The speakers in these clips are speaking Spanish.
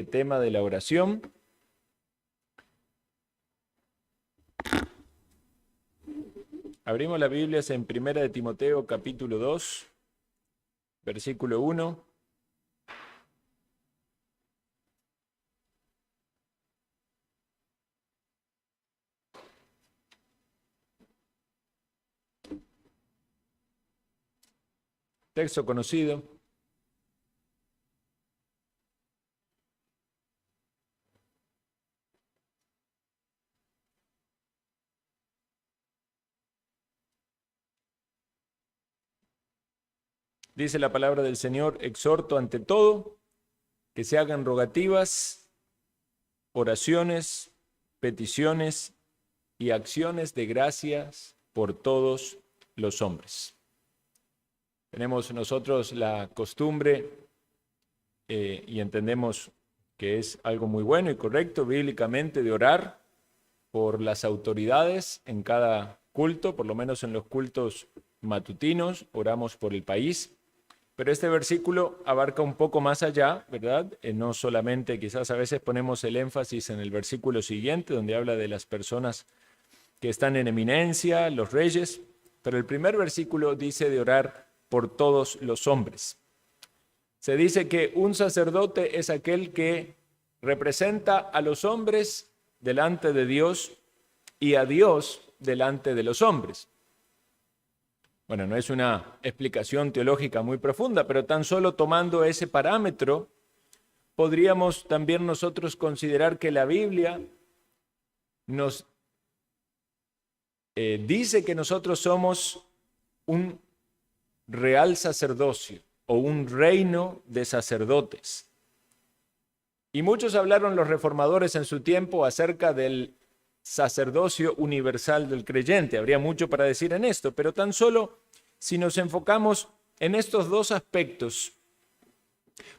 el tema de la oración. Abrimos las Biblias en 1 de Timoteo capítulo 2, versículo 1. Texto conocido. Dice la palabra del Señor: exhorto ante todo que se hagan rogativas, oraciones, peticiones y acciones de gracias por todos los hombres. Tenemos nosotros la costumbre y entendemos que es algo muy bueno y correcto bíblicamente de orar por las autoridades en cada culto, por lo menos en los cultos matutinos, oramos por el país. Pero este versículo abarca un poco más allá, ¿verdad? No solamente, quizás a veces ponemos el énfasis en el versículo siguiente, donde habla de las personas que están en eminencia, los reyes, pero el primer versículo dice de orar por todos los hombres. Se dice que un sacerdote es aquel que representa a los hombres delante de Dios y a Dios delante de los hombres. Bueno, no es una explicación teológica muy profunda, pero tan solo tomando ese parámetro, podríamos también nosotros considerar que la Biblia nos dice que nosotros somos un real sacerdocio o un reino de sacerdotes. Y muchos hablaron los reformadores en su tiempo acerca del sacerdocio universal del creyente. Habría mucho para decir en esto, pero tan solo si nos enfocamos en estos dos aspectos,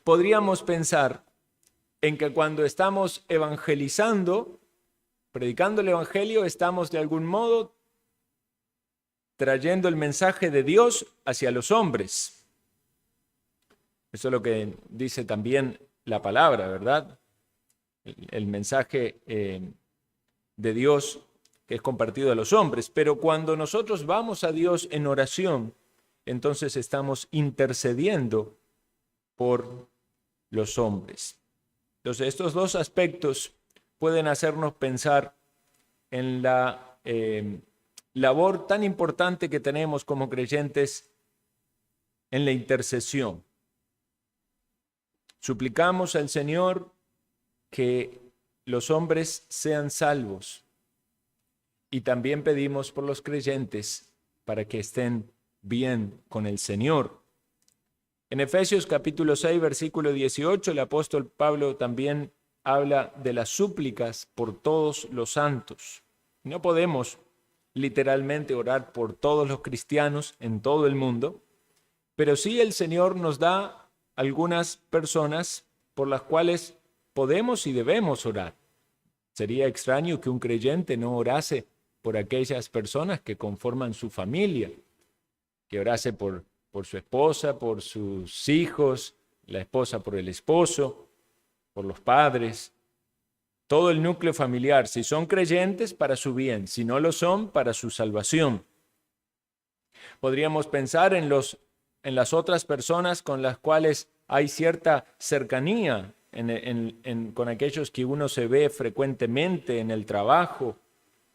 podríamos pensar en que cuando estamos evangelizando, predicando el evangelio, estamos de algún modo trayendo el mensaje de Dios hacia los hombres. Eso es lo que dice también la palabra, ¿verdad? El mensaje de Dios que es compartido a los hombres. Pero cuando nosotros vamos a Dios en oración, entonces estamos intercediendo por los hombres. Entonces, estos dos aspectos pueden hacernos pensar en la labor tan importante que tenemos como creyentes en la intercesión. Suplicamos al Señor que los hombres sean salvos y también pedimos por los creyentes para que estén bien con el Señor. En Efesios capítulo 6, versículo 18, el apóstol Pablo también habla de las súplicas por todos los santos. No podemos literalmente orar por todos los cristianos en todo el mundo, pero sí el Señor nos da algunas personas por las cuales podemos y debemos orar. Sería extraño que un creyente no orase por aquellas personas que conforman su familia, que orase por su esposa, por sus hijos, la esposa por el esposo, por los padres, todo el núcleo familiar, si son creyentes, para su bien, si no lo son, para su salvación. Podríamos pensar en las otras personas con las cuales hay cierta cercanía, con aquellos que uno se ve frecuentemente en el trabajo,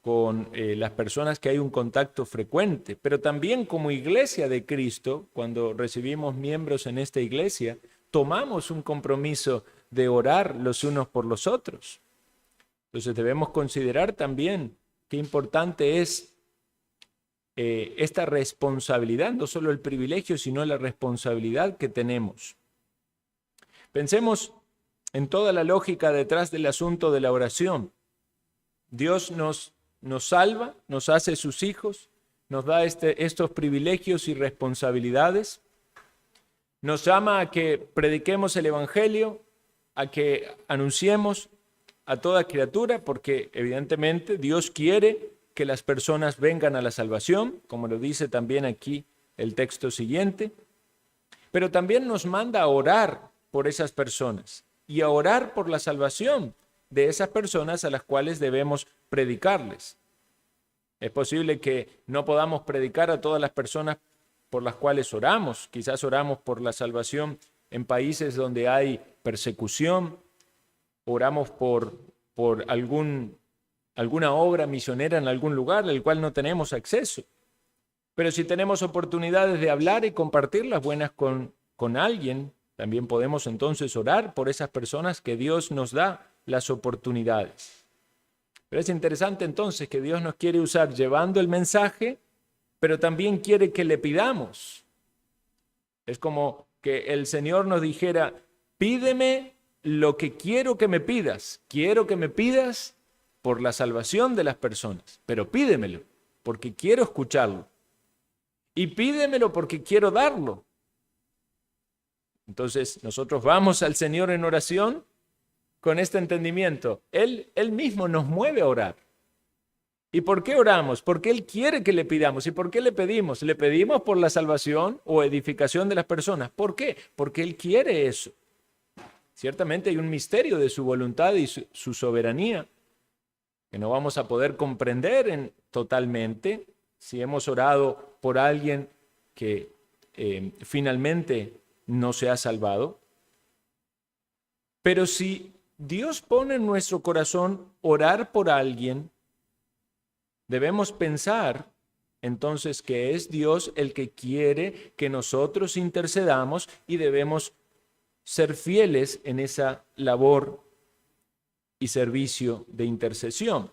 con las personas que hay un contacto frecuente, pero también como iglesia de Cristo, cuando recibimos miembros en esta iglesia, tomamos un compromiso de orar los unos por los otros. Entonces debemos considerar también qué importante es esta responsabilidad, no solo el privilegio, sino la responsabilidad que tenemos. Pensemos en toda la lógica detrás del asunto de la oración. Dios nos salva, nos hace sus hijos, nos da estos privilegios y responsabilidades, nos llama a que prediquemos el evangelio, a que anunciemos a toda criatura, porque evidentemente Dios quiere que las personas vengan a la salvación, como lo dice también aquí el texto siguiente, pero también nos manda a orar por esas personas. y a orar por la salvación de esas personas a las cuales debemos predicarles. Es posible que no podamos predicar a todas las personas por las cuales oramos. Quizás oramos por la salvación en países donde hay persecución, oramos por alguna obra misionera en algún lugar al cual no tenemos acceso. Pero si tenemos oportunidades de hablar y compartir las buenas con alguien, también podemos entonces orar por esas personas que Dios nos da las oportunidades. Pero es interesante entonces que Dios nos quiere usar llevando el mensaje, pero también quiere que le pidamos. Es como que el Señor nos dijera, pídeme lo que quiero que me pidas. Quiero que me pidas por la salvación de las personas, pero pídemelo porque quiero escucharlo. Y pídemelo porque quiero darlo. Entonces nosotros vamos al Señor en oración con este entendimiento. Él mismo nos mueve a orar. ¿Y por qué oramos? Porque Él quiere que le pidamos. ¿Y por qué le pedimos? Le pedimos por la salvación o edificación de las personas. ¿Por qué? Porque Él quiere eso. Ciertamente hay un misterio de su voluntad y su soberanía que no vamos a poder comprender totalmente si hemos orado por alguien que finalmente no se ha salvado. Pero si Dios pone en nuestro corazón orar por alguien, debemos pensar entonces que es Dios el que quiere que nosotros intercedamos y debemos ser fieles en esa labor y servicio de intercesión.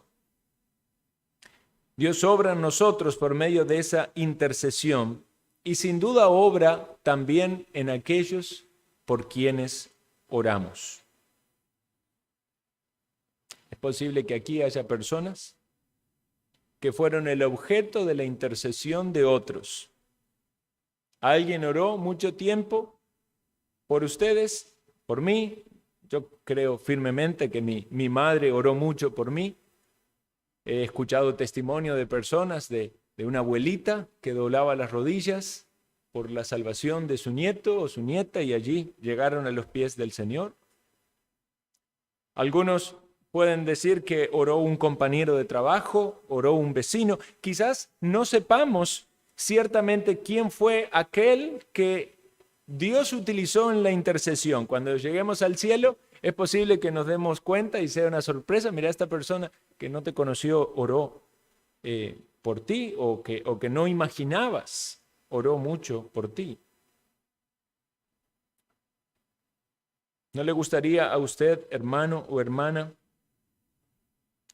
Dios obra en nosotros por medio de esa intercesión y sin duda obra también en aquellos por quienes oramos. Es posible que aquí haya personas que fueron el objeto de la intercesión de otros. Alguien oró mucho tiempo por ustedes, por mí. Yo creo firmemente que mi madre oró mucho por mí. He escuchado testimonio de personas, de una abuelita que doblaba las rodillas por la salvación de su nieto o su nieta y allí llegaron a los pies del Señor. Algunos pueden decir que oró un compañero de trabajo, oró un vecino. Quizás no sepamos ciertamente quién fue aquel que Dios utilizó en la intercesión. Cuando lleguemos al cielo, es posible que nos demos cuenta y sea una sorpresa. Mira, esta persona que no te conoció oró por ti o que no imaginabas, oró mucho por ti. ¿No le gustaría a usted, hermano o hermana,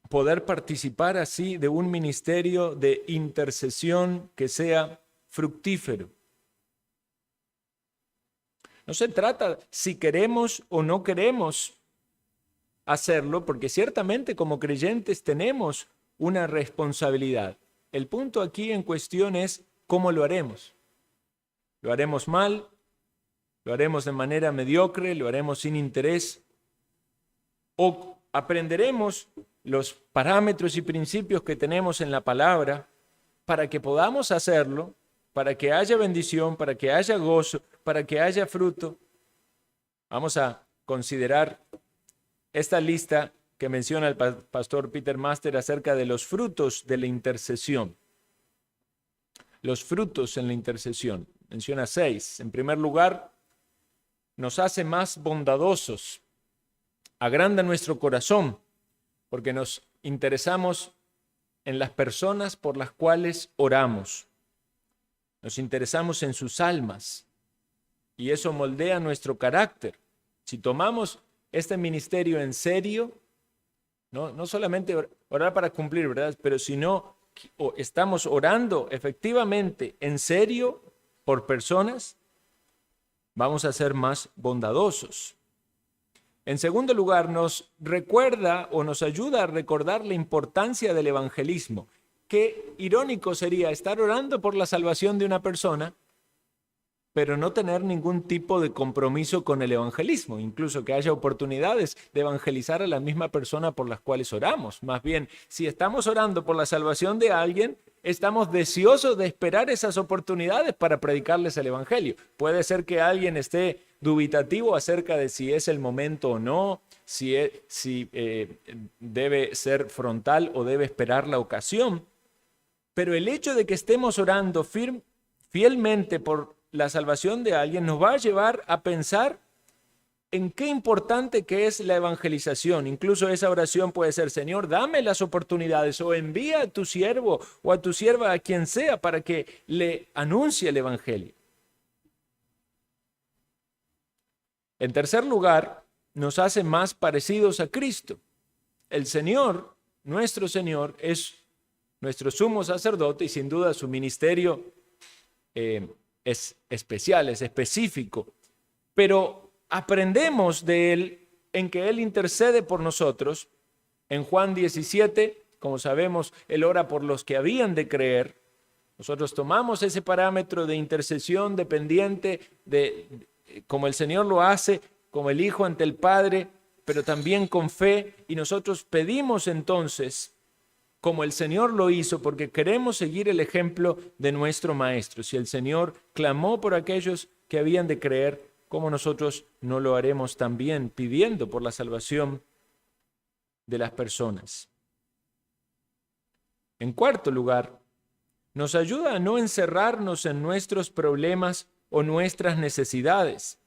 poder participar así de un ministerio de intercesión que sea fructífero? No se trata si queremos o no queremos hacerlo, porque ciertamente como creyentes tenemos una responsabilidad. El punto aquí en cuestión es cómo lo haremos. ¿Lo haremos mal? ¿Lo haremos de manera mediocre? ¿Lo haremos sin interés? ¿O aprenderemos los parámetros y principios que tenemos en la palabra para que podamos hacerlo, para que haya bendición, para que haya gozo, para que haya fruto? Vamos a considerar esta lista que menciona el pastor Peter Master acerca de los frutos de la intercesión. Los frutos en la intercesión. Menciona 6. En primer lugar, nos hace más bondadosos, agranda nuestro corazón, porque nos interesamos en las personas por las cuales oramos. Nos interesamos en sus almas y eso moldea nuestro carácter. Si tomamos este ministerio en serio, no solamente orar para cumplir, ¿verdad? Pero si no estamos orando efectivamente en serio por personas, vamos a ser más bondadosos. En segundo lugar, nos recuerda o nos ayuda a recordar la importancia del evangelismo. Qué irónico sería estar orando por la salvación de una persona, pero no tener ningún tipo de compromiso con el evangelismo, incluso que haya oportunidades de evangelizar a la misma persona por las cuales oramos. Más bien, si estamos orando por la salvación de alguien, estamos deseosos de esperar esas oportunidades para predicarles el evangelio. Puede ser que alguien esté dubitativo acerca de si es el momento o no, si debe ser frontal o debe esperar la ocasión. Pero el hecho de que estemos orando fielmente por la salvación de alguien nos va a llevar a pensar en qué importante que es la evangelización. Incluso esa oración puede ser: Señor, dame las oportunidades, o envía a tu siervo o a tu sierva, a quien sea, para que le anuncie el evangelio. En tercer lugar, nos hace más parecidos a Cristo. El Señor, nuestro Señor, es nuestro sumo sacerdote y sin duda su ministerio es especial, es específico. Pero aprendemos de Él en que Él intercede por nosotros. En Juan 17, como sabemos, Él ora por los que habían de creer. Nosotros tomamos ese parámetro de intercesión dependiente como el Señor lo hace, como el Hijo ante el Padre, pero también con fe, y nosotros pedimos entonces, como el Señor lo hizo, porque queremos seguir el ejemplo de nuestro Maestro. Si el Señor clamó por aquellos que habían de creer, ¿cómo nosotros no lo haremos también, pidiendo por la salvación de las personas? En cuarto lugar, nos ayuda a no encerrarnos en nuestros problemas o nuestras necesidades.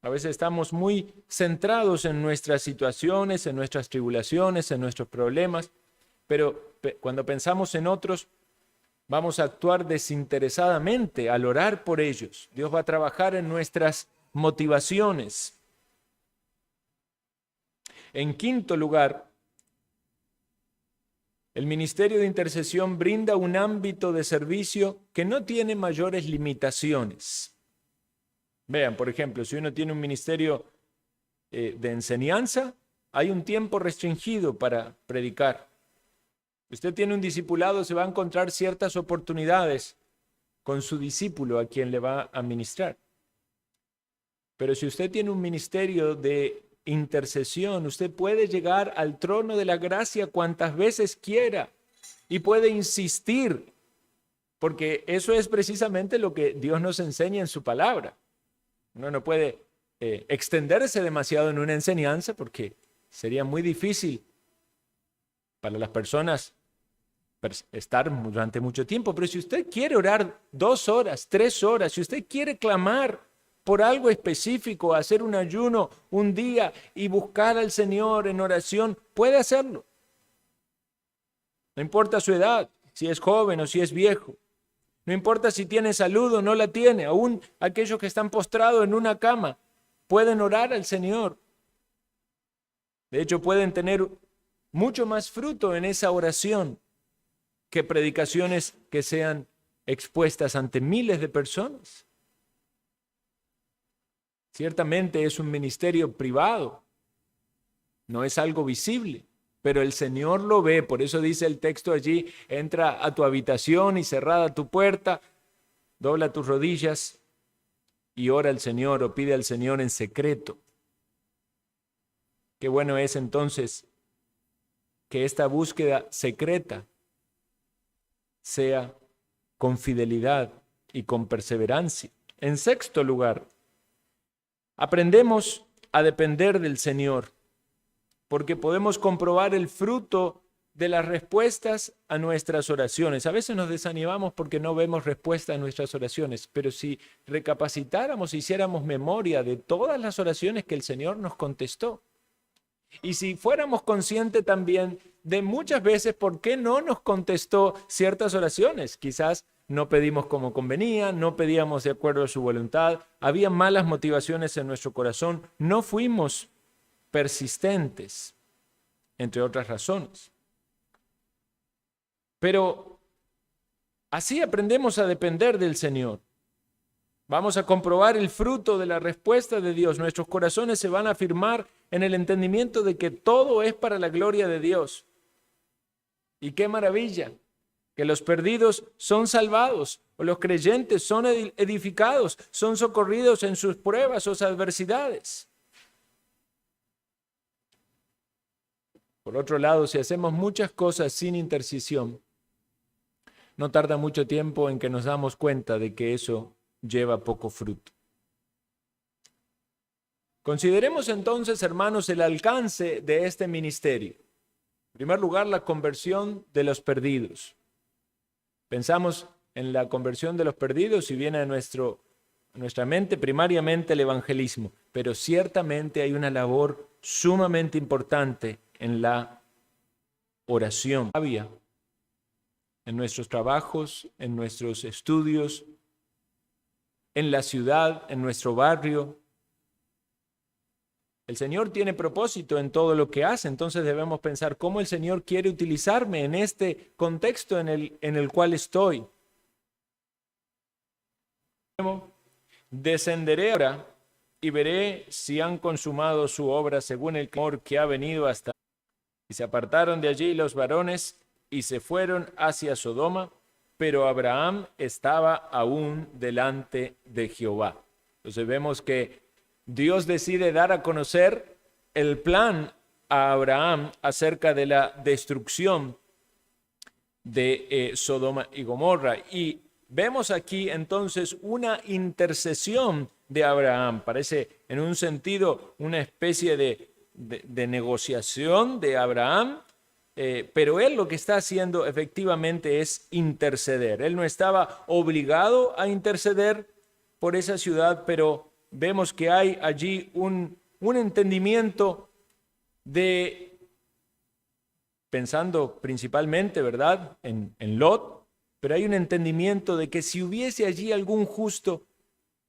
A veces estamos muy centrados en nuestras situaciones, en nuestras tribulaciones, en nuestros problemas, pero cuando pensamos en otros, vamos a actuar desinteresadamente al orar por ellos. Dios va a trabajar en nuestras motivaciones. En quinto lugar, el ministerio de intercesión brinda un ámbito de servicio que no tiene mayores limitaciones. Vean, por ejemplo, si uno tiene un ministerio de enseñanza, hay un tiempo restringido para predicar. Si usted tiene un discipulado, se va a encontrar ciertas oportunidades con su discípulo a quien le va a ministrar. Pero si usted tiene un ministerio de intercesión, usted puede llegar al trono de la gracia cuantas veces quiera y puede insistir, porque eso es precisamente lo que Dios nos enseña en su palabra. Uno no puede extenderse demasiado en una enseñanza porque sería muy difícil para las personas estar durante mucho tiempo. Pero si usted quiere orar 2 horas, 3 horas, si usted quiere clamar por algo específico, hacer un ayuno un día y buscar al Señor en oración, puede hacerlo. No importa su edad, si es joven o si es viejo. No importa si tiene salud o no la tiene. Aún aquellos que están postrados en una cama pueden orar al Señor. De hecho, pueden tener mucho más fruto en esa oración que predicaciones que sean expuestas ante miles de personas. Ciertamente es un ministerio privado, no es algo visible, pero el Señor lo ve. Por eso dice el texto allí: entra a tu habitación y cerrada tu puerta, dobla tus rodillas y ora al Señor, o pide al Señor en secreto. Qué bueno es entonces que esta búsqueda secreta sea con fidelidad y con perseverancia. En sexto lugar, aprendemos a depender del Señor, porque podemos comprobar el fruto de las respuestas a nuestras oraciones. A veces nos desanimamos porque no vemos respuesta a nuestras oraciones, pero si recapacitáramos, hiciéramos memoria de todas las oraciones que el Señor nos contestó, y si fuéramos conscientes también de muchas veces por qué no nos contestó ciertas oraciones, quizás no pedimos como convenía, no pedíamos de acuerdo a su voluntad, había malas motivaciones en nuestro corazón, no fuimos persistentes, entre otras razones. Pero así aprendemos a depender del Señor. Vamos a comprobar el fruto de la respuesta de Dios. Nuestros corazones se van a afirmar en el entendimiento de que todo es para la gloria de Dios. Y qué maravilla, que los perdidos son salvados, o los creyentes son edificados, son socorridos en sus pruebas o adversidades. Por otro lado, si hacemos muchas cosas sin intercesión, no tarda mucho tiempo en que nos damos cuenta de que eso lleva poco fruto. Consideremos entonces, hermanos, el alcance de este ministerio. En primer lugar, la conversión de los perdidos. Pensamos en la conversión de los perdidos y viene a nuestra mente primariamente el evangelismo, pero ciertamente hay una labor sumamente importante en la oración, en nuestros trabajos, en nuestros estudios, en la ciudad, en nuestro barrio. El Señor tiene propósito en todo lo que hace, entonces debemos pensar cómo el Señor quiere utilizarme en este contexto en el cual estoy. Descenderé ahora y veré si han consumado su obra según el clamor que ha venido hasta. Y se apartaron de allí los varones y se fueron hacia Sodoma, pero Abraham estaba aún delante de Jehová. Entonces vemos que Dios decide dar a conocer el plan a Abraham acerca de la destrucción de Sodoma y Gomorra. Y vemos aquí entonces una intercesión de Abraham. Parece en un sentido una especie de negociación de Abraham, pero él lo que está haciendo efectivamente es interceder. Él no estaba obligado a interceder por esa ciudad, pero vemos que hay allí un entendimiento pensando principalmente, ¿verdad?, en Lot, pero hay un entendimiento de que si hubiese allí algún justo,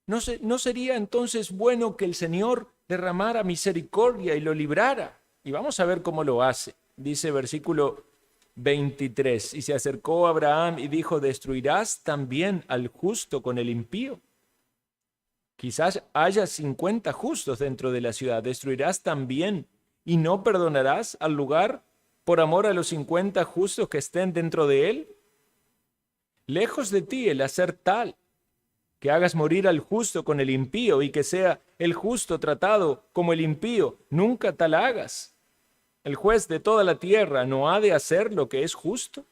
¿no sería entonces bueno que el Señor derramara misericordia y lo librara? Y vamos a ver cómo lo hace. Dice versículo 23, y se acercó Abraham y dijo, ¿destruirás también al justo con el impío? Quizás haya 50 justos dentro de la ciudad, ¿destruirás también y no perdonarás al lugar por amor a los 50 justos que estén dentro de él? Lejos de ti el hacer tal, que hagas morir al justo con el impío y que sea el justo tratado como el impío, nunca tal hagas. El juez de toda la tierra no ha de hacer lo que es justo.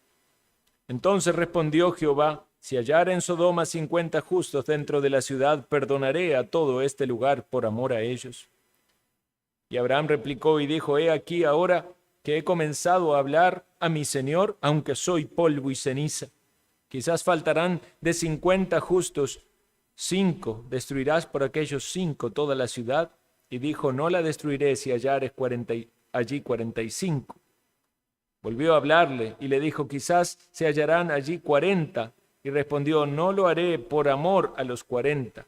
Entonces respondió Jehová, si hallare en Sodoma 50 justos dentro de la ciudad, perdonaré a todo este lugar por amor a ellos. Y Abraham replicó y dijo, he aquí ahora que he comenzado a hablar a mi Señor, aunque soy polvo y ceniza. Quizás faltarán de 50 justos 5, destruirás por aquellos 5 toda la ciudad. Y dijo, no la destruiré si hallares allí 45. Volvió a hablarle y le dijo, quizás se hallarán allí 40. Y respondió, no lo haré por amor a los 40.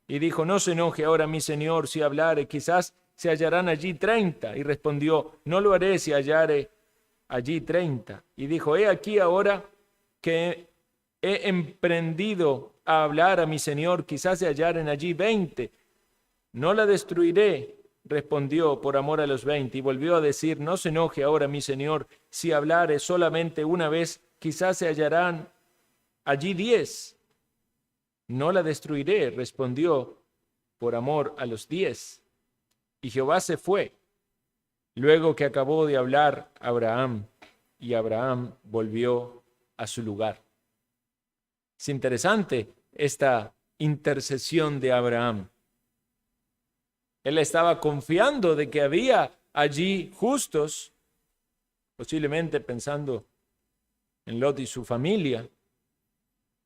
Y dijo, no se enoje ahora mi Señor si hablare, quizás se hallarán allí 30. Y respondió, no lo haré si hallare allí 30. Y dijo, he aquí ahora que he emprendido a hablar a mi Señor, quizás se hallaren allí 20. No la destruiré, respondió, por amor a los 20. Y volvió a decir, no se enoje ahora mi Señor si hablare solamente una vez, quizás se hallarán allí 10. No la destruiré, respondió, por amor a los 10. Y Jehová se fue, luego que acabó de hablar Abraham, y Abraham volvió a su lugar. Es interesante esta intercesión de Abraham. Él estaba confiando de que había allí justos, posiblemente pensando en Lot y su familia.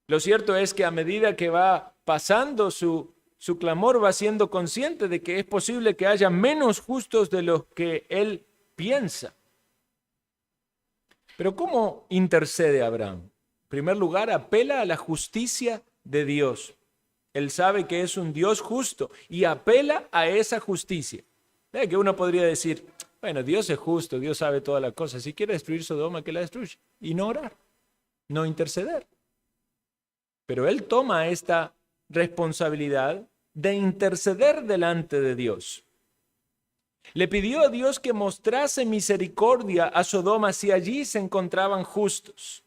Lo cierto es que a medida que va pasando su clamor, va siendo consciente de que es posible que haya menos justos de los que él piensa. Pero ¿cómo intercede Abraham? En primer lugar, apela a la justicia de Dios. Él sabe que es un Dios justo y apela a esa justicia. ¿Ve? Que uno podría decir, bueno, Dios es justo, Dios sabe todas las cosas. Si quiere destruir Sodoma, que la destruya. Y no orar, no interceder. Pero él toma esta responsabilidad de interceder delante de Dios. Le pidió a Dios que mostrase misericordia a Sodoma si allí se encontraban justos.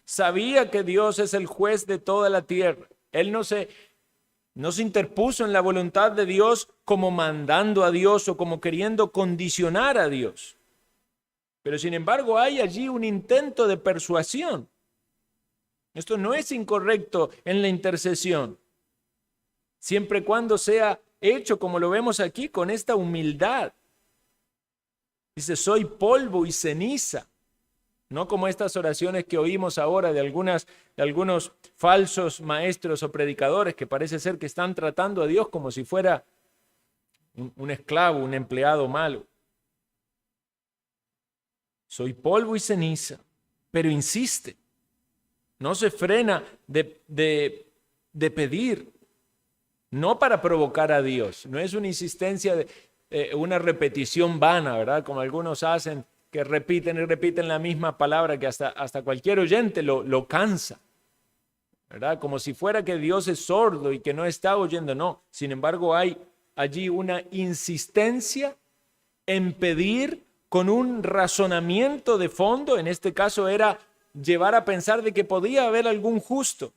Sabía que Dios es el juez de toda la tierra. Él no se interpuso en la voluntad de Dios como mandando a Dios o como queriendo condicionar a Dios. Pero sin embargo hay allí un intento de persuasión. Esto no es incorrecto en la intercesión, siempre y cuando sea hecho, como lo vemos aquí, con esta humildad. Dice, soy polvo y ceniza. No como estas oraciones que oímos ahora de algunos falsos maestros o predicadores que parece ser que están tratando a Dios como si fuera un esclavo, un empleado malo. Soy polvo y ceniza, pero insiste. No se frena de pedir, no para provocar a Dios. No es una insistencia, una repetición vana, ¿verdad? Como algunos hacen, que repiten y repiten la misma palabra que hasta cualquier oyente lo cansa, ¿verdad? Como si fuera que Dios es sordo y que no está oyendo. No, sin embargo hay allí una insistencia en pedir con un razonamiento de fondo. En este caso era llevar a pensar de que podía haber algún justo.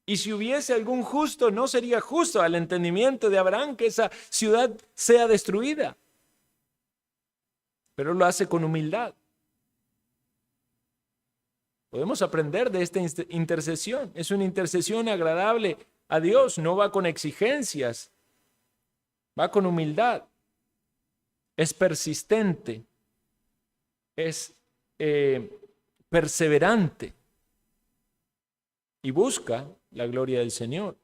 Y si hubiese algún justo, no sería justo al entendimiento de Abraham que esa ciudad sea destruida. Pero lo hace con humildad. Podemos aprender de esta intercesión. Es una intercesión agradable a Dios. No va con exigencias, va con humildad. Es persistente, es perseverante y busca la gloria del Señor.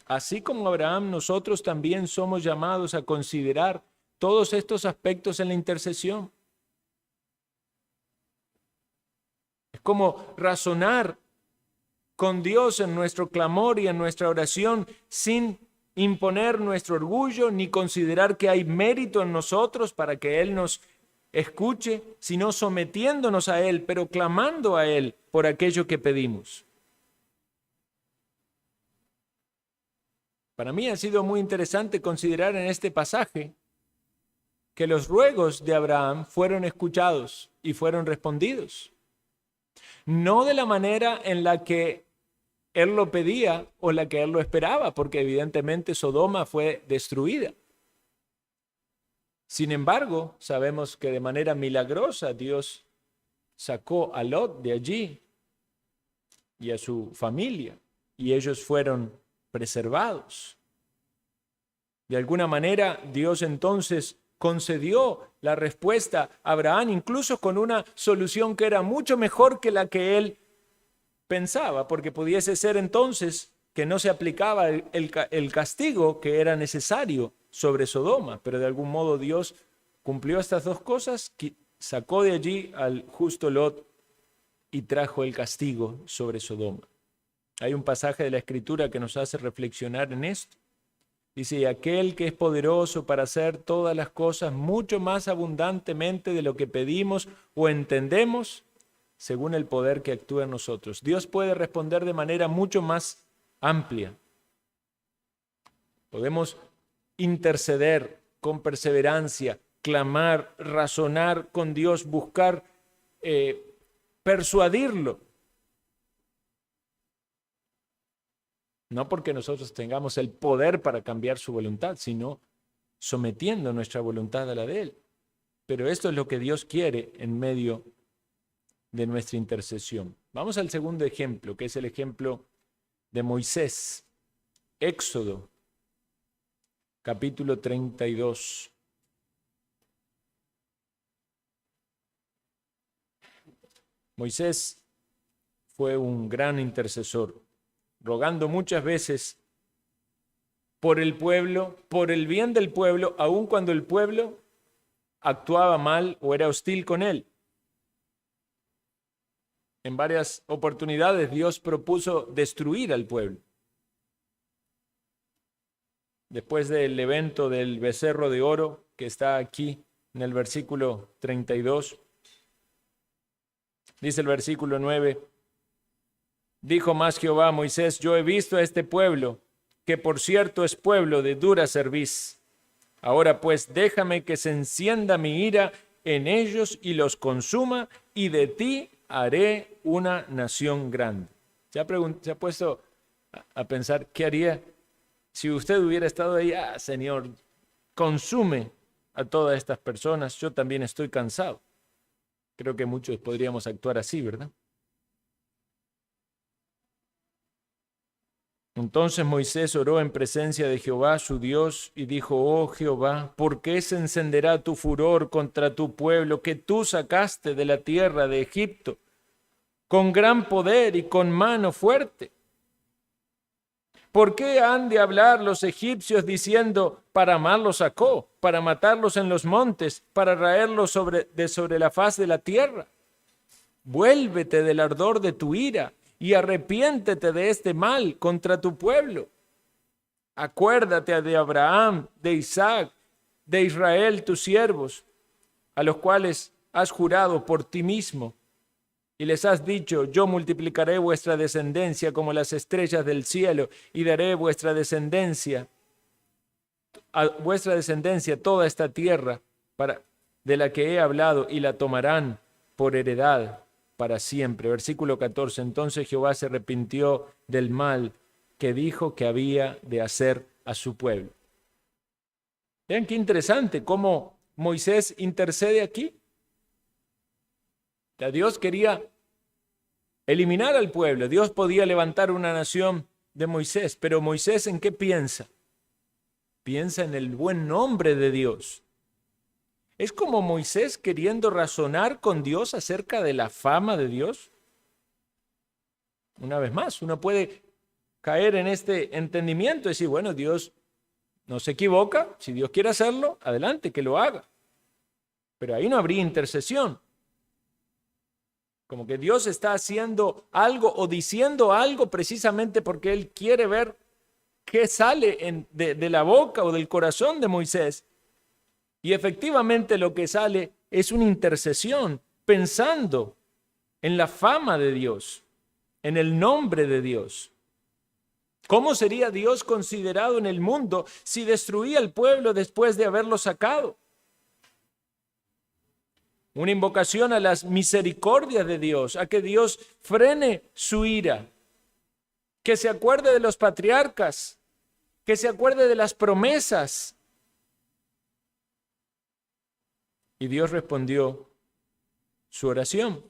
Así como Abraham, nosotros también somos llamados a considerar todos estos aspectos en la intercesión. Es como razonar con Dios en nuestro clamor y en nuestra oración sin imponer nuestro orgullo ni considerar que hay mérito en nosotros para que Él nos escuche, sino sometiéndonos a Él, pero clamando a Él por aquello que pedimos. Para mí ha sido muy interesante considerar en este pasaje que los ruegos de Abraham fueron escuchados y fueron respondidos. No de la manera en la que él lo pedía o la que él lo esperaba, porque evidentemente Sodoma fue destruida. Sin embargo, sabemos que de manera milagrosa Dios sacó a Lot de allí y a su familia, y ellos fueron preservados. De alguna manera, Dios entonces concedió la respuesta a Abraham, incluso con una solución que era mucho mejor que la que él pensaba, porque pudiese ser entonces que no se aplicaba el castigo que era necesario sobre Sodoma, pero de algún modo Dios cumplió estas dos cosas, sacó de allí al justo Lot y trajo el castigo sobre Sodoma. Hay un pasaje de la Escritura que nos hace reflexionar en esto. Dice, y aquel que es poderoso para hacer todas las cosas mucho más abundantemente de lo que pedimos o entendemos, según el poder que actúa en nosotros. Dios puede responder de manera mucho más amplia. Podemos interceder con perseverancia, clamar, razonar con Dios, buscar persuadirlo. No porque nosotros tengamos el poder para cambiar su voluntad, sino sometiendo nuestra voluntad a la de Él. Pero esto es lo que Dios quiere en medio de nuestra intercesión. Vamos al segundo ejemplo, que es el ejemplo de Moisés. Éxodo, capítulo 32. Moisés fue un gran intercesor, rogando muchas veces por el pueblo, por el bien del pueblo, aun cuando el pueblo actuaba mal o era hostil con él. En varias oportunidades Dios propuso destruir al pueblo. Después del evento del becerro de oro, que está aquí en el versículo 32, dice el versículo 9, dijo más Jehová a Moisés, yo he visto a este pueblo, que por cierto es pueblo de dura cerviz. Ahora pues déjame que se encienda mi ira en ellos y los consuma, y de ti haré una nación grande. ¿Se ha puesto a pensar qué haría si usted hubiera estado ahí? Señor, consume a todas estas personas, yo también estoy cansado. Creo que muchos podríamos actuar así, ¿verdad? Entonces Moisés oró en presencia de Jehová su Dios y dijo: oh Jehová, ¿por qué se encenderá tu furor contra tu pueblo que tú sacaste de la tierra de Egipto con gran poder y con mano fuerte? ¿Por qué han de hablar los egipcios diciendo: para mal los sacó, para matarlos en los montes, para raerlos sobre la faz de la tierra? Vuélvete del ardor de tu ira y arrepiéntete de este mal contra tu pueblo. Acuérdate de Abraham, de Isaac, de Israel, tus siervos, a los cuales has jurado por ti mismo, y les has dicho: yo multiplicaré vuestra descendencia como las estrellas del cielo, y daré a vuestra descendencia toda esta tierra de la que he hablado, y la tomarán por heredad para siempre. Versículo 14. Entonces Jehová se arrepintió del mal que dijo que había de hacer a su pueblo. Vean qué interesante cómo Moisés intercede aquí. Dios quería eliminar al pueblo. Dios podía levantar una nación de Moisés, pero Moisés, ¿en qué piensa? Piensa en el buen nombre de Dios. ¿Es como Moisés queriendo razonar con Dios acerca de la fama de Dios? Una vez más, uno puede caer en este entendimiento y decir: bueno, Dios no se equivoca, si Dios quiere hacerlo, adelante, que lo haga. Pero ahí no habría intercesión. Como que Dios está haciendo algo o diciendo algo precisamente porque Él quiere ver qué sale de la boca o del corazón de Moisés. Y efectivamente lo que sale es una intercesión pensando en la fama de Dios, en el nombre de Dios. ¿Cómo sería Dios considerado en el mundo si destruía al pueblo después de haberlo sacado? Una invocación a las misericordias de Dios, a que Dios frene su ira, que se acuerde de los patriarcas, que se acuerde de las promesas. Y Dios respondió su oración.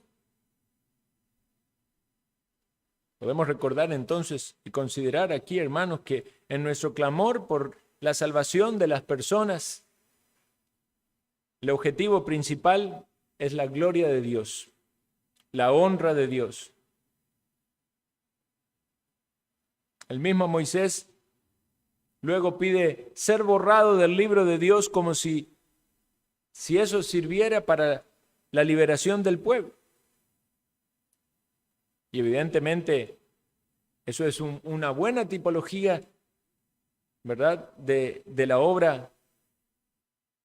Podemos recordar entonces y considerar aquí, hermanos, que en nuestro clamor por la salvación de las personas, el objetivo principal es la gloria de Dios, la honra de Dios. El mismo Moisés luego pide ser borrado del libro de Dios como si eso sirviera para la liberación del pueblo. Y evidentemente eso es una buena tipología, ¿verdad?, de la obra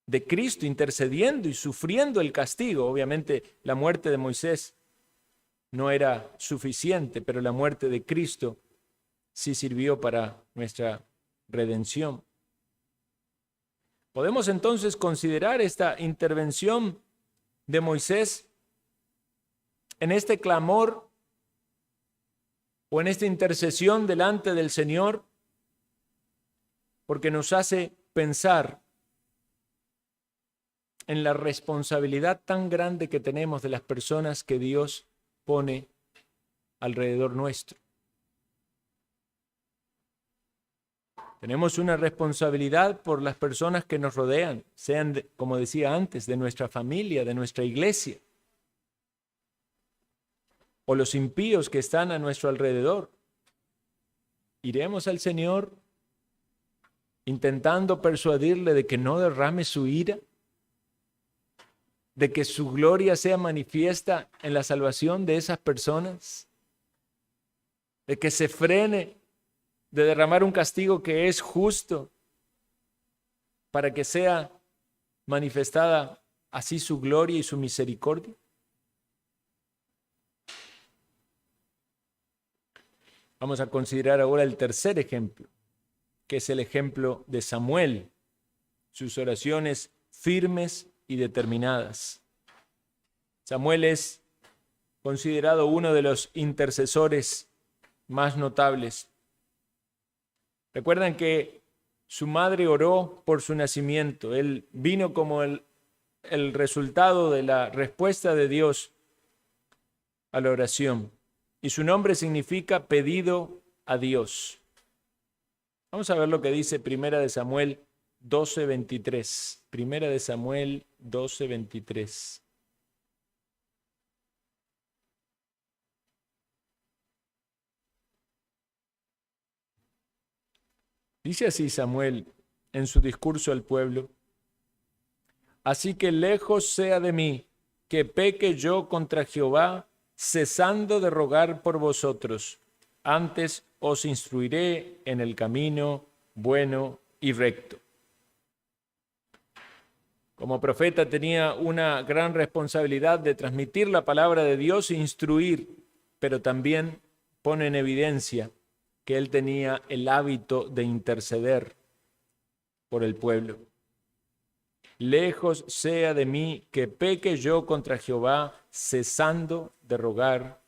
de Cristo intercediendo y sufriendo el castigo. Obviamente la muerte de Moisés no era suficiente, pero la muerte de Cristo sí sirvió para nuestra redención. Podemos entonces considerar esta intervención de Moisés en este clamor o en esta intercesión delante del Señor, porque nos hace pensar en la responsabilidad tan grande que tenemos de las personas que Dios pone alrededor nuestro. Tenemos una responsabilidad por las personas que nos rodean, sean, como decía antes, de nuestra familia, de nuestra iglesia, o los impíos que están a nuestro alrededor. ¿Iremos al Señor intentando persuadirle de que no derrame su ira? ¿De que su gloria sea manifiesta en la salvación de esas personas? ¿De que se frene de derramar un castigo que es justo para que sea manifestada así su gloria y su misericordia? Vamos a considerar ahora el tercer ejemplo, que es el ejemplo de Samuel, sus oraciones firmes y determinadas. Samuel es considerado uno de los intercesores más notables. Recuerdan que su madre oró por su nacimiento. Él vino como el resultado de la respuesta de Dios a la oración. Y su nombre significa pedido a Dios. Vamos a ver lo que dice Primera de Samuel 12:23. Primera de Samuel 12:23. Dice así Samuel en su discurso al pueblo: así que lejos sea de mí que peque yo contra Jehová, cesando de rogar por vosotros. Antes os instruiré en el camino bueno y recto. Como profeta tenía una gran responsabilidad de transmitir la palabra de Dios e instruir, pero también pone en evidencia que él tenía el hábito de interceder por el pueblo. Lejos sea de mí que peque yo contra Jehová, cesando de rogar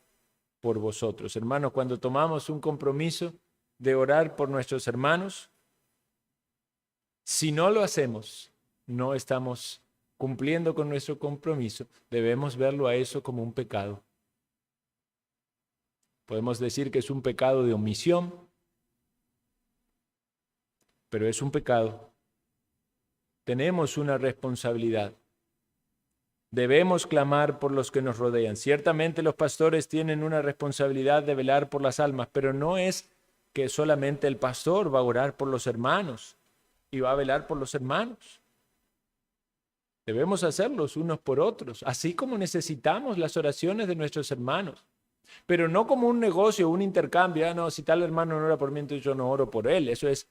por vosotros. Hermanos, cuando tomamos un compromiso de orar por nuestros hermanos, si no lo hacemos, no estamos cumpliendo con nuestro compromiso. Debemos verlo a eso como un pecado. Podemos decir que es un pecado de omisión, pero es un pecado. Tenemos una responsabilidad. Debemos clamar por los que nos rodean. Ciertamente los pastores tienen una responsabilidad de velar por las almas, pero no es que solamente el pastor va a orar por los hermanos y va a velar por los hermanos. Debemos hacerlos unos por otros, así como necesitamos las oraciones de nuestros hermanos, pero no como un negocio, un intercambio. No, si tal hermano no ora por mí, entonces yo no oro por él. Eso es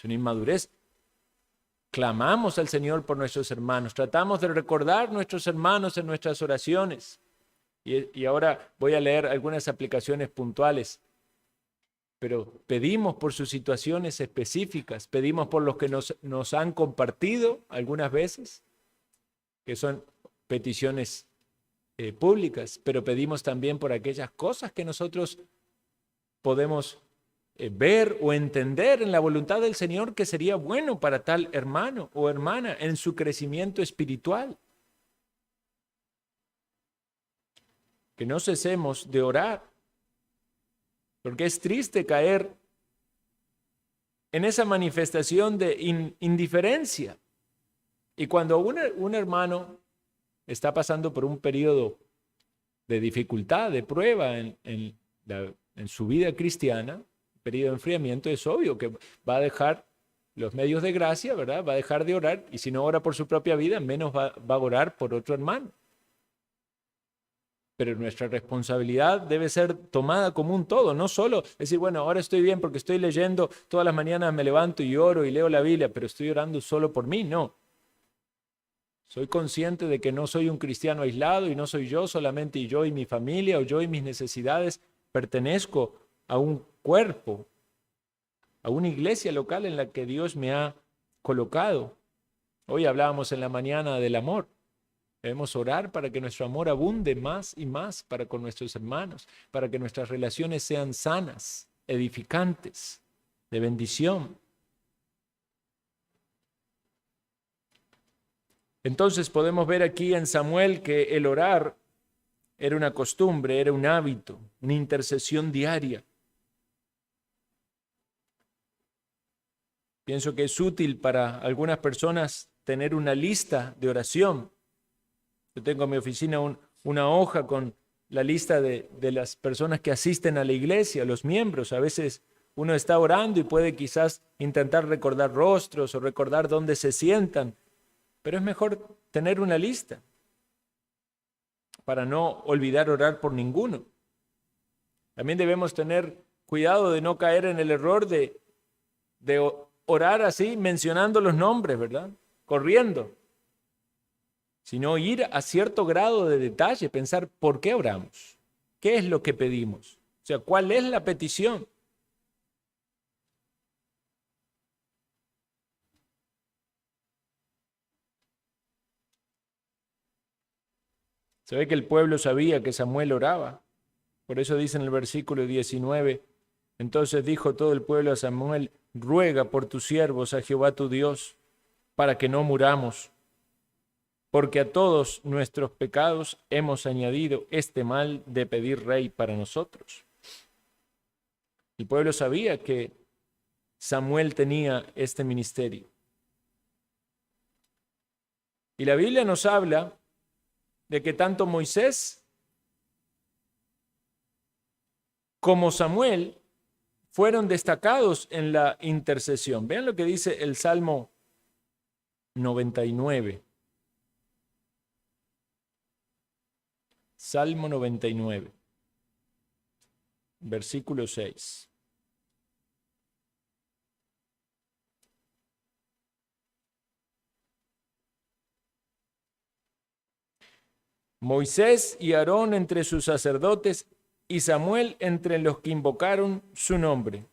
una inmadurez. Clamamos al Señor por nuestros hermanos, tratamos de recordar nuestros hermanos en nuestras oraciones. Y ahora voy a leer algunas aplicaciones puntuales, pero pedimos por sus situaciones específicas, pedimos por los que nos han compartido algunas veces, que son peticiones públicas, pero pedimos también por aquellas cosas que nosotros podemos ver o entender en la voluntad del Señor que sería bueno para tal hermano o hermana en su crecimiento espiritual. Que no cesemos de orar, porque es triste caer en esa manifestación de indiferencia. Y cuando un hermano está pasando por un periodo de dificultad, de prueba en su vida cristiana, periodo de enfriamiento, es obvio que va a dejar los medios de gracia, ¿verdad? Va a dejar de orar, y si no ora por su propia vida, menos va a orar por otro hermano. Pero nuestra responsabilidad debe ser tomada como un todo, no solo decir, bueno, ahora estoy bien porque estoy leyendo, todas las mañanas me levanto y oro y leo la Biblia, pero estoy orando solo por mí. No. Soy consciente de que no soy un cristiano aislado y no soy yo solamente y yo y mi familia o yo y mis necesidades. Pertenezco a un cuerpo, a una iglesia local en la que Dios me ha colocado. Hoy hablábamos en la mañana del amor. Debemos orar para que nuestro amor abunde más y más para con nuestros hermanos, para que nuestras relaciones sean sanas, edificantes, de bendición. Entonces podemos ver aquí en Samuel que el orar era una costumbre, era un hábito, una intercesión diaria. Pienso que es útil para algunas personas tener una lista de oración. Yo tengo en mi oficina una hoja con la lista de las personas que asisten a la iglesia, los miembros. A veces uno está orando y puede quizás intentar recordar rostros o recordar dónde se sientan, pero es mejor tener una lista para no olvidar orar por ninguno. También debemos tener cuidado de no caer en el error de orar así, mencionando los nombres, ¿verdad? Corriendo. Sino ir a cierto grado de detalle, pensar por qué oramos, qué es lo que pedimos, o sea, cuál es la petición. Se ve que el pueblo sabía que Samuel oraba. Por eso dice en el versículo 19, entonces dijo todo el pueblo a Samuel, ruega por tus siervos a Jehová tu Dios, para que no muramos, porque a todos nuestros pecados hemos añadido este mal de pedir rey para nosotros. El pueblo sabía que Samuel tenía este ministerio. Y la Biblia nos habla de que tanto Moisés como Samuel fueron destacados en la intercesión. Vean lo que dice el Salmo 99. Salmo 99, versículo 6. Moisés y Aarón entre sus sacerdotes y Samuel entre los que invocaron su nombre.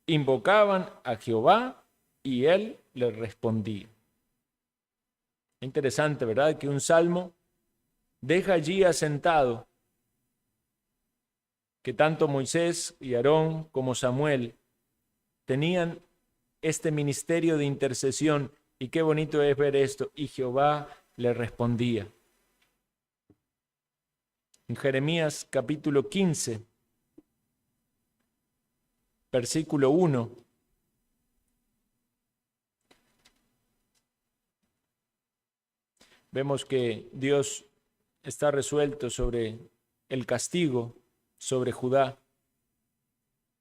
Invocaban a Jehová y él les respondía. Interesante, ¿verdad? Que un salmo deja allí asentado que tanto Moisés y Aarón como Samuel tenían este ministerio de intercesión, y qué bonito es ver esto, y Jehová le respondía. En Jeremías capítulo 15, versículo 1, vemos que Dios está resuelto sobre el castigo sobre Judá.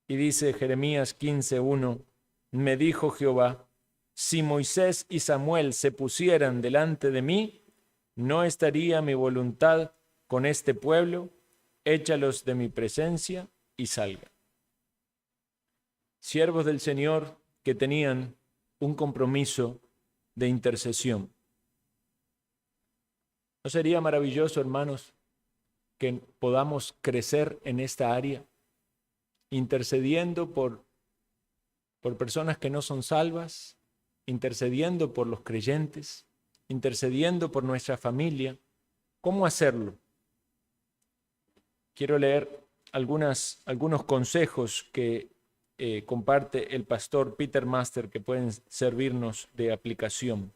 Y dice Jeremías 15:1, me dijo Jehová, si Moisés y Samuel se pusieran delante de mí, no estaría mi voluntad con este pueblo, échalos de mi presencia y salgan. Siervos del Señor que tenían un compromiso de intercesión. ¿No sería maravilloso, hermanos, que podamos crecer en esta área, intercediendo por personas que no son salvas, intercediendo por los creyentes, intercediendo por nuestra familia? ¿Cómo hacerlo? Quiero leer algunos consejos que comparte el pastor Peter Master que pueden servirnos de aplicación.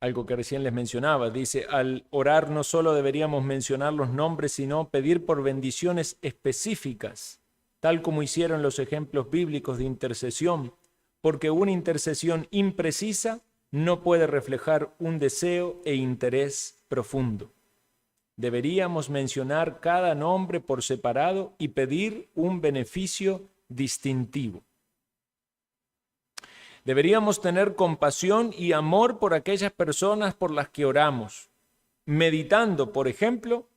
Algo que recién les mencionaba, dice, al orar no solo deberíamos mencionar los nombres, sino pedir por bendiciones específicas, tal como hicieron los ejemplos bíblicos de intercesión, porque una intercesión imprecisa no puede reflejar un deseo e interés profundo. Deberíamos mencionar cada nombre por separado y pedir un beneficio distintivo. Deberíamos tener compasión y amor por aquellas personas por las que oramos, meditando, por ejemplo,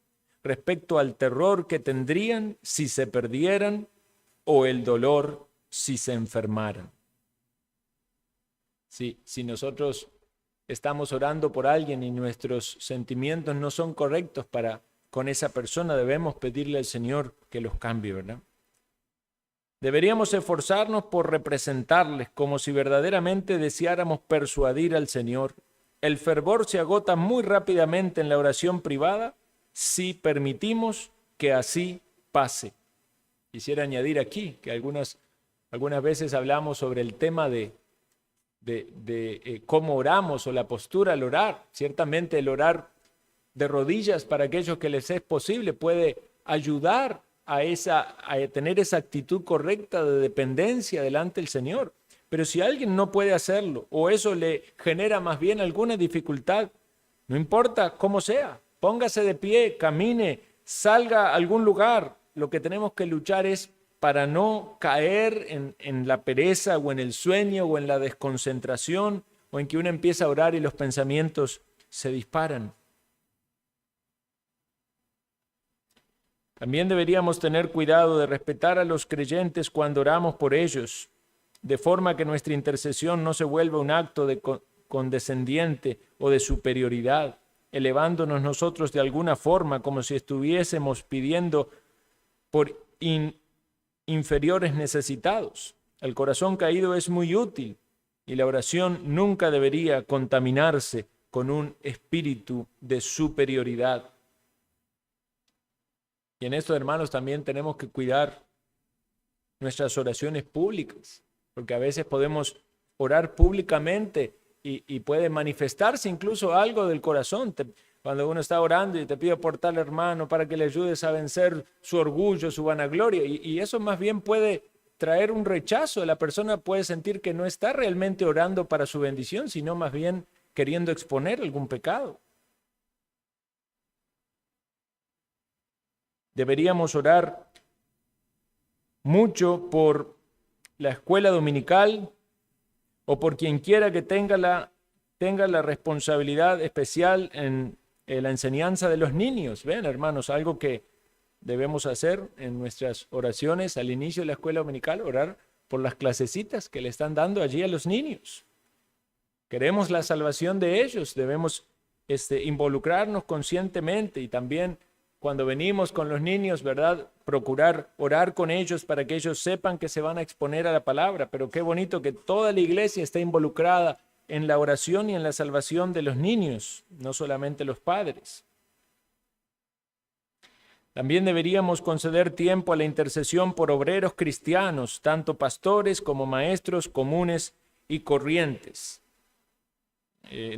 respecto al terror que tendrían si se perdieran o el dolor si se enfermaran. Si nosotros estamos orando por alguien y nuestros sentimientos no son correctos con esa persona, debemos pedirle al Señor que los cambie, ¿verdad? Deberíamos esforzarnos por representarles como si verdaderamente deseáramos persuadir al Señor. El fervor se agota muy rápidamente en la oración privada si permitimos que así pase. Quisiera añadir aquí que algunas veces hablamos sobre el tema de cómo oramos o la postura al orar. Ciertamente el orar de rodillas para aquellos que les es posible puede ayudar a tener esa actitud correcta de dependencia delante del Señor. Pero si alguien no puede hacerlo o eso le genera más bien alguna dificultad, no importa cómo sea, póngase de pie, camine, salga a algún lugar. Lo que tenemos que luchar es para no caer en la pereza o en el sueño o en la desconcentración o en que uno empieza a orar y los pensamientos se disparan. También deberíamos tener cuidado de respetar a los creyentes cuando oramos por ellos, de forma que nuestra intercesión no se vuelva un acto de condescendiente o de superioridad, elevándonos nosotros de alguna forma como si estuviésemos pidiendo por inferiores necesitados. El corazón caído es muy útil y la oración nunca debería contaminarse con un espíritu de superioridad. Y en esto, hermanos, también tenemos que cuidar nuestras oraciones públicas, porque a veces podemos orar públicamente y puede manifestarse incluso algo del corazón. Cuando uno está orando y te pide por tal hermano para que le ayudes a vencer su orgullo, su vanagloria, y eso más bien puede traer un rechazo. La persona puede sentir que no está realmente orando para su bendición, sino más bien queriendo exponer algún pecado. Deberíamos orar mucho por la escuela dominical o por quien quiera que tenga la responsabilidad especial en la enseñanza de los niños. Ven, hermanos, algo que debemos hacer en nuestras oraciones al inicio de la escuela dominical, orar por las clasecitas que le están dando allí a los niños. Queremos la salvación de ellos, debemos involucrarnos conscientemente y también cuando venimos con los niños, ¿verdad? Procurar orar con ellos para que ellos sepan que se van a exponer a la palabra. Pero qué bonito que toda la iglesia esté involucrada en la oración y en la salvación de los niños, no solamente los padres. También deberíamos conceder tiempo a la intercesión por obreros cristianos, tanto pastores como maestros comunes y corrientes.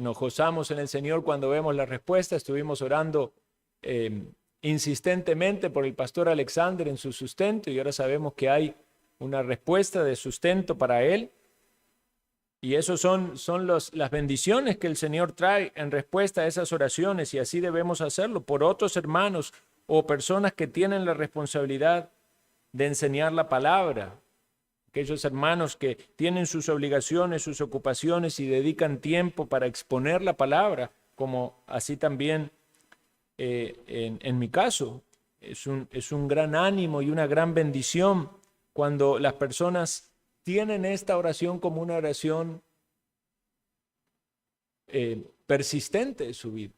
Nos gozamos en el Señor cuando vemos la respuesta. Estuvimos orando insistentemente por el pastor Alexander en su sustento y ahora sabemos que hay una respuesta de sustento para él. Y esos son las bendiciones que el Señor trae en respuesta a esas oraciones y así debemos hacerlo por otros hermanos o personas que tienen la responsabilidad de enseñar la palabra. Aquellos hermanos que tienen sus obligaciones, sus ocupaciones y dedican tiempo para exponer la palabra, como así también en mi caso. Es un gran ánimo y una gran bendición cuando las personas tienen esta oración como una oración persistente en su vida.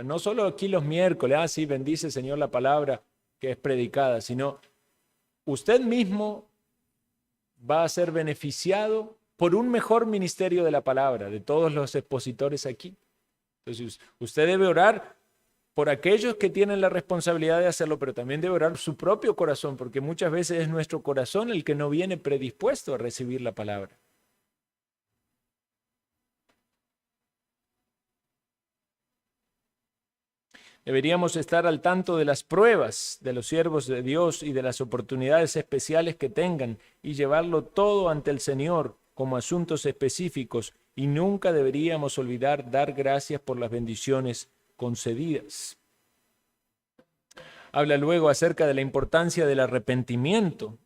No solo aquí los miércoles, sí, bendice Señor la palabra que es predicada, sino usted mismo va a ser beneficiado por un mejor ministerio de la palabra, de todos los expositores aquí. Entonces, usted debe orar por aquellos que tienen la responsabilidad de hacerlo, pero también debe orar su propio corazón, porque muchas veces es nuestro corazón el que no viene predispuesto a recibir la palabra. Deberíamos estar al tanto de las pruebas de los siervos de Dios y de las oportunidades especiales que tengan y llevarlo todo ante el Señor como asuntos específicos y nunca deberíamos olvidar dar gracias por las bendiciones concedidas. Habla luego acerca de la importancia del arrepentimiento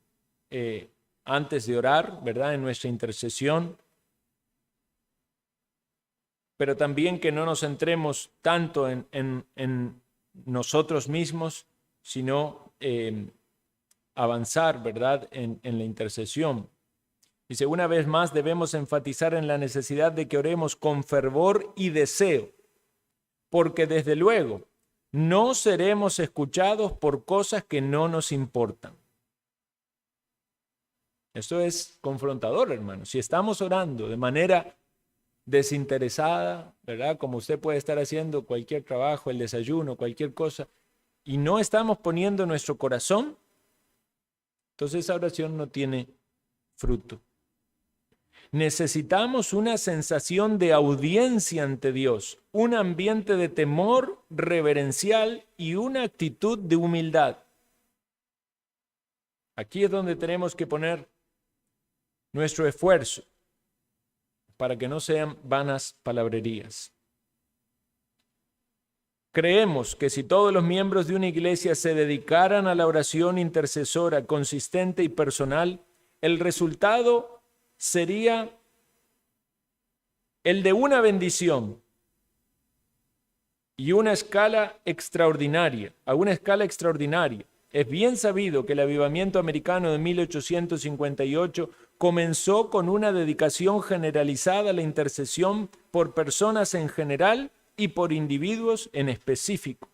antes de orar, ¿verdad? En nuestra intercesión. Pero también que no nos centremos tanto en nosotros mismos, sino avanzar, ¿verdad?, en la intercesión. Dice, una vez más debemos enfatizar en la necesidad de que oremos con fervor y deseo, porque desde luego no seremos escuchados por cosas que no nos importan. Esto es confrontador, hermano. Si estamos orando de manera desinteresada, ¿verdad? Como usted puede estar haciendo cualquier trabajo, el desayuno, cualquier cosa, y no estamos poniendo nuestro corazón, entonces esa oración no tiene fruto. Necesitamos una sensación de audiencia ante Dios, un ambiente de temor reverencial y una actitud de humildad. Aquí es donde tenemos que poner nuestro esfuerzo para que no sean vanas palabrerías. Creemos que si todos los miembros de una iglesia se dedicaran a la oración intercesora consistente y personal, el resultado sería el de una bendición y una escala extraordinaria, a una escala extraordinaria. Es bien sabido que el avivamiento americano de 1858 comenzó con una dedicación generalizada a la intercesión por personas en general y por individuos en específico.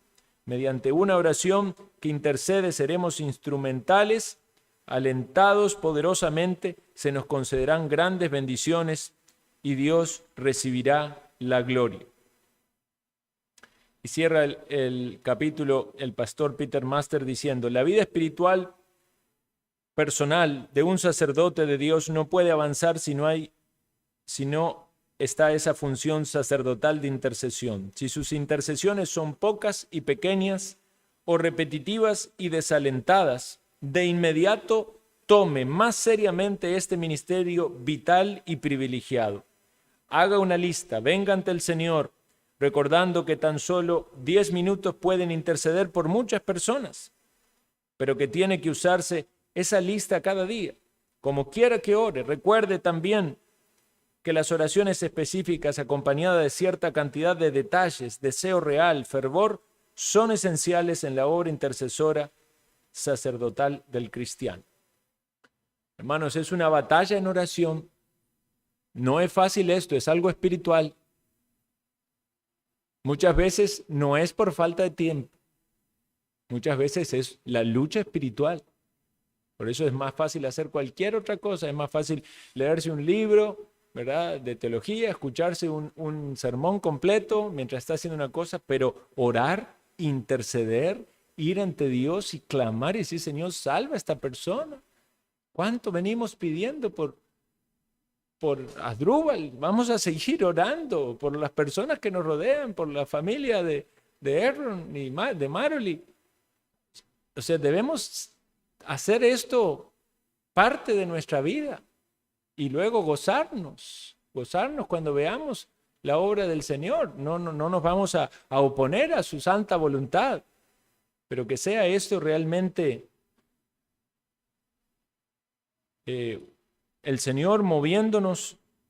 Mediante una oración que intercede seremos instrumentales, alentados poderosamente, se nos concederán grandes bendiciones y Dios recibirá la gloria. Y cierra el capítulo el pastor Peter Master diciendo, la vida espiritual personal de un sacerdote de Dios no puede avanzar si no está esa función sacerdotal de intercesión. Si sus intercesiones son pocas y pequeñas o repetitivas y desalentadas, de inmediato tome más seriamente este ministerio vital y privilegiado. Haga una lista, venga ante el Señor, recordando que tan solo 10 minutos pueden interceder por muchas personas, pero que tiene que usarse esa lista cada día. Como quiera que ore, recuerde también que las oraciones específicas acompañadas de cierta cantidad de detalles, deseo real, fervor, son esenciales en la obra intercesora sacerdotal del cristiano. Hermanos, es una batalla en oración. No es fácil esto, es algo espiritual. Muchas veces no es por falta de tiempo. Muchas veces es la lucha espiritual. Por eso es más fácil hacer cualquier otra cosa. Es más fácil leerse un libro, ¿verdad?, de teología, escucharse un sermón completo mientras está haciendo una cosa, pero orar, interceder, ir ante Dios y clamar y decir, Señor, salva a esta persona. ¿Cuánto venimos pidiendo por Asdrúbal? Vamos a seguir orando por las personas que nos rodean, por la familia de Aaron y de Maroli. O sea, debemos hacer esto parte de nuestra vida y luego gozarnos cuando veamos la obra del Señor. No nos vamos a oponer a su santa voluntad, pero que sea esto realmente el Señor moviéndonos